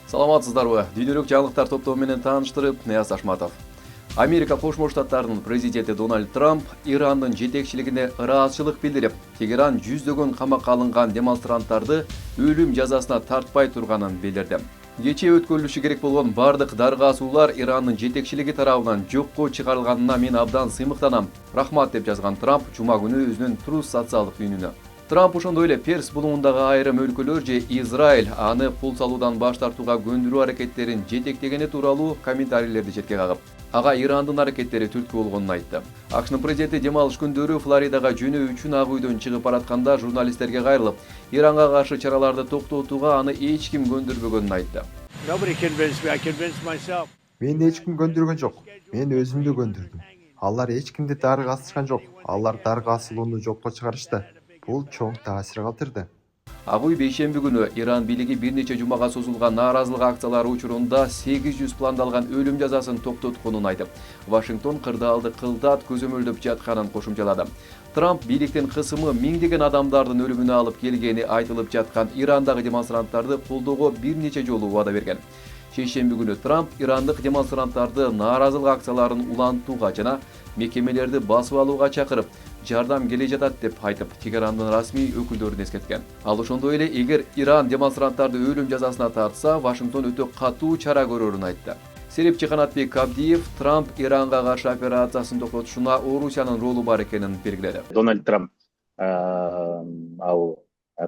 Саламатсыздарбы? Дүйнөлүк жаңылыктар топтому менен тааныштырып, Нияз Ашматов. Америка Кошмо Штаттарынын президенти Дональд Трамп Ирандын жетекчилигине ыраазычылык билдирип, Тегеран жүздөгөн камакка алынган демонстранттарды өлүм жазасына тартпай турганын билдирди. Кечээ өткөрүлүшү керек болгон бардык дарыгасуулар Ирандын жетекчилиги тарабынан жокко чыгарылганына мен абдан сыймыктанам. Рахмат деп жазган Трамп жума күнү өзүнүн Трус социалдык түйүнүнө. Трамп ошондой эле Перс булугундагы айрым өлкөлөр же Израиль аны кул салуудан баш тартууга көндүрүү аракеттерин жетектегени тууралуу комментарийлерди четке кагып, ага Ирандын аракеттери түрткү болгонун айтты. АКШнын президенти дем алыш күндөрү Флоридага жөнөө үчүн ак үйдөн чыгып баратканда журналисттерге кайрылып, Иранга каршы чараларды токтотууга аны эч ким көндүрбөгөнүн айтты. Мени эч ким көндүргөн жок. Мен өзүмдү көндүрдүм. Алар эч кимди дарыга асышкан жок. Алар дарыга асылууну жокко чыгарышты. Бул чоң таасир калтырды. Ак үй бейшемби күнү Иран бийлиги бир нече жумага созулган нааразылык акциялары учурунда 800 пландалган өлүм жазасын токтотконун айтып, Вашингтон кырдаалды кылдат көзөмөлдөп жатканын кошумчалады. Трамп бийликтин кысымы миңдеген адамдардын өлүмүнө алып келгени айтылып жаткан Ирандагы демонстранттарды колдоого бир нече жолу убада берген. Шейшемби күнү Трамп ирандык демонстранттарды нааразылык акцияларын улантууга жана мекемелерди басып алууга чакырып, жардам келе жатат деп айтып, Тегерандын расмий өкүлдөрүн эскерткен. Ал ошондой эле эгер Иран демонстранттарды өлүм жазасына тартса, Вашингтон өтө катуу чара көрөрүн айтты. Серепчи Канатбек Абдиев Трамп Иранга каршы операциясын токтотушуна Орусиянын ролу бар экенин белгиледи. Дональд Трамп ал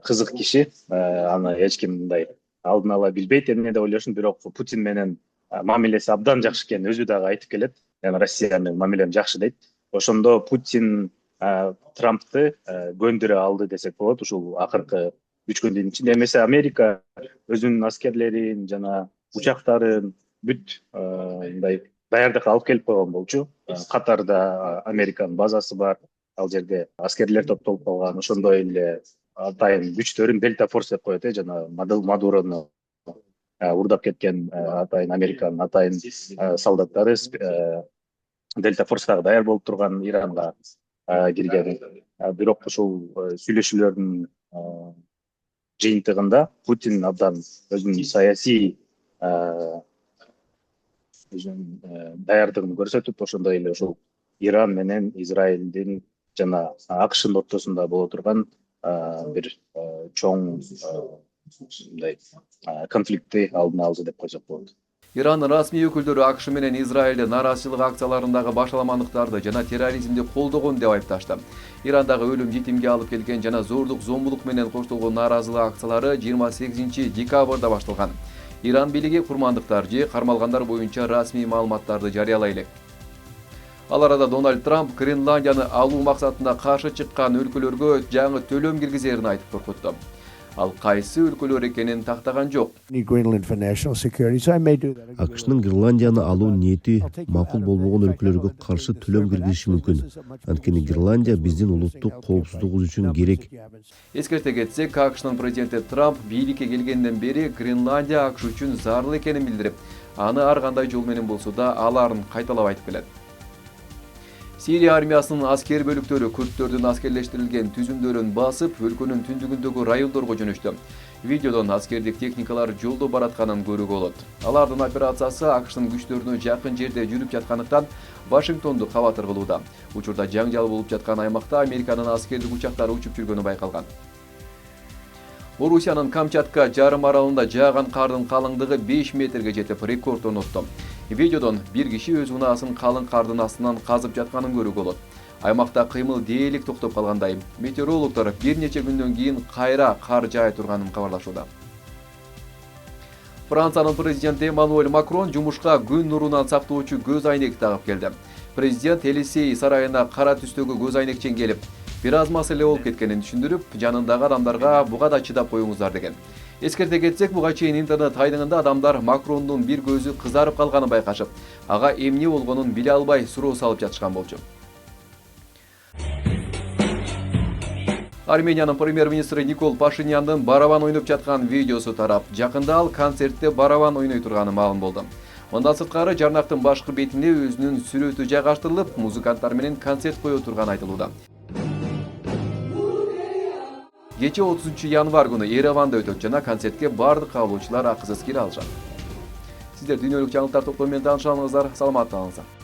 кызык киши, аны эч ким мындай алдын ала билбейт эмне деп ойлошун, бирок Путин менен мамилеси абдан жакшы экенин өзү дагы айтып келет. Россия менен мамилем жакшы дейт. Ошондо Путин Трампты көндүрө алды десек болот ушул акыркы 3 күндүн ичинде. Эмесе Америка өзүнүн аскерлерин жана учактарын бүт мындай даярдыкка алып келип койгон болчу. Катарда Американын базасы бар, ал жерде аскерлер топтолуп калган. Ошондой эле атайын күчтөрүн Дельта Форс деп коет, жана Мадурону урдап кеткен атайын Американын атайын солдаттары Дельта Форстагы даяр болуп турган Иранга кирген. Бирок ушул сүйлөшүүлөрдүн жыйынтыгында Путин абдан өзүнүн саясий даярдыгын көрсөтүп, ошондой эле ушул Иран менен Израилдин жана АКШнын ортосунда боло турган бир чоң конфликтти алдын алды деп койсок болот. Ирандын расмий өкүлдөрү АКШ менен Израиль нааразычылык акцияларындагы башаламандыктарды жана терроризмди колдогон деп айыпташты. Ирандагы өлүм жетимге алып келген жана зордук зомбулук менен коштолгон нааразылык акциялары 28 декабрда башталган. Иран бийлиги курмандыктар же кармалгандар боюнча расмий маалыматтарды жарыялай элек. Ал арада Дональд Трамп Гренландияны алуу максатында каршы чыккан өлкөлөргө жаңы төлөм киргизерин айтып коркутту. Ал кайсы өлкөлөр экенин тактаган жок. АКШнын Гренландияны алуу ниети макул болбогон өлкөлөргө каршы төлөм киргизиши мүмкүн. Анткени Гренландия биздин улуттук коопсуздугубуз үчүн керек. Эскерте кетсек, АКШнын президенти Трамп бийликке келгенден бери Гренландия АКШ үчүн зарыл экенин билдирип, аны ар кандай жол менен болсо да аларын кайталап айтып келет. Сирия армиясынын аскер бөлүктөрү күрттөрдүн аскерлештирилген түзүмдөрүн басып, өлкөнүн түндүгүндөгү райондорго жөнөштү. Видеодон аскердик техникалар жолдо баратканын көрүүгө болот. Алардын операциясы АКШнын күчтөрүнө жакын жерде жүрүп жаткандыктан Вашингтонду кабатыр кылууда. Учурда жаңжал болуп жаткан аймакта Американын аскердик учактары учуп жүргөнү байкалган. Орусиянын Камчатка жарым аралында жааган кардын калыңдыгы 5 метрге жетип рекорд орнотту. Видеодон бир киши өз унаасын калың кардын астынан казып жатканын көрүүгө болот. Аймакта кыймыл дээрлик токтоп калгандай. Метеорологдор бир нече күндөн кийин кайра кар жаая турганын кабарлашууда. Франциянын президенти Эммануэль Макрон жумушка күн нурунан сактоочу көз айнек тагып келди. Президент Елисей сарайына кара түстөгү көз айнекчен келип, бир аз маселе болуп кеткенин түшүндүрүп, жанындагы адамдарга буга да чыдап коюңуздар деген. Эскерте кетсек, буга чейин интернет айдыңында адамдар Макрондун бир көзү кызарып калганын байкашып, ага эмне болгонун биле албай суроо салып жатышкан болчу. Армениянын премьер-министри Никол Пашиняндын барабан ойноп жаткан видеосу тарап, жакында ал концертте барабан ойной турганы маалым болду. Мындан сырткары жарнактын башкы бетине өзүнүн сүрөтү жайгаштырылып, музыканттар менен концерт кое турганы айтылууда. Кечээ 30 январ күнү Ереванда өтөт жана концертке бардык кабылуучулар акысыз кире алышат. Сиздер дүйнөлүк жаңылыктар топтому менен таанышканыңыздар саламатта калыңыздар.